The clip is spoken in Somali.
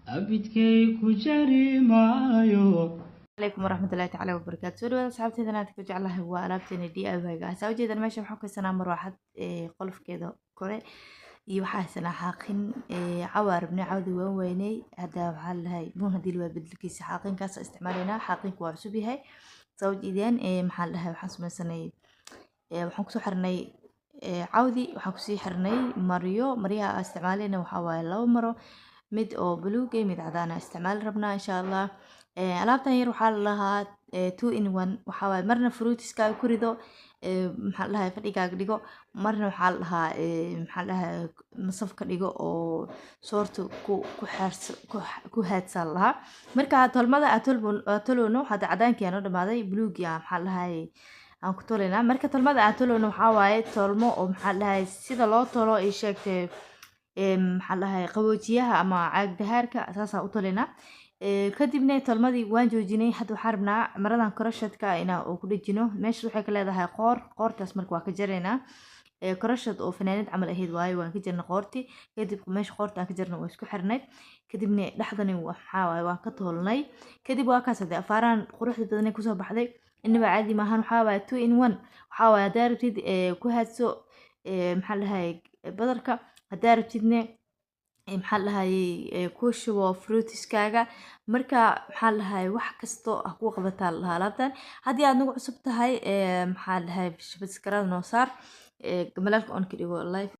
abidkay ku jari maayo. عليكم ورحمة الله تعالى وبركاته. سوري أصحابتي أنا تكوج الله هو ألعبتني دي أبغى جاهز. أوجد أنا ماشي محكي سنة مرة واحد قلف كده كره يوحاسنا حاقين عوار بن عودي ويني هذا وحال هاي مو هدي الواد بدلكيس حاقين كاس استعمالنا حاقين كوعسوبي هاي زوج إذن محل هاي وحسب سنة وحنكسو حرني عودي وحنكسي حرني مريا استعمالنا وحواي لو مرة mid oo buluugay mid cadaan ah isticmaal rabnaa insha Allah alaabtan yar waxaa la lahaa 2 in 1 waxa waaye marna fruitiska ku rido maxaa la lahaa fadhigaaga dhigo marna waxaa la lahaa maxaa la lahaa masaf ka dhigo oo soortu ku haadsan lahaa marka tolmada atolno hada cadaankiina noo dhamaaday buluugiya maxaa la lahaa aan ku tolinaa marka tolmada atolno waxaa waaye tolmo oo maxaa la lahaa sida loo tolo ay sheegtay maxaa lahay qaboojiyaha ama caag dahaarka asaasa u tolina kadibna tolmadii waan joojinay hadda waxaan rabnaa maradan korashadka inaa uu ku dhajino meesha waxay ka leedahay qoortaas marka waa ka jaraynaa korashad oo fanaanad camal ahayd waaye waan ka jarnay qoorti kadib meesha qoorta aan ka jarnay waa isku xirnay kadibna dhexdani waxaa waaye waan ka toolnay kadib waa kaas hadda afaaraan quruxda badan kusoo baxday inaba caadi maahan waxaa waaye 2 in 1 waxaa waaye haddaa rabtid ku haadso maxaa lahay badarka haddaa rabtidne maxaa lahayay ku shubo fruitiskaaga marka maxaa lahay wax kasto ah ku qabataa lahaa alaabtan haddii aad nagu cusub tahay maxaa lahay subscribe noo saar gamalaalka on ka dhigo live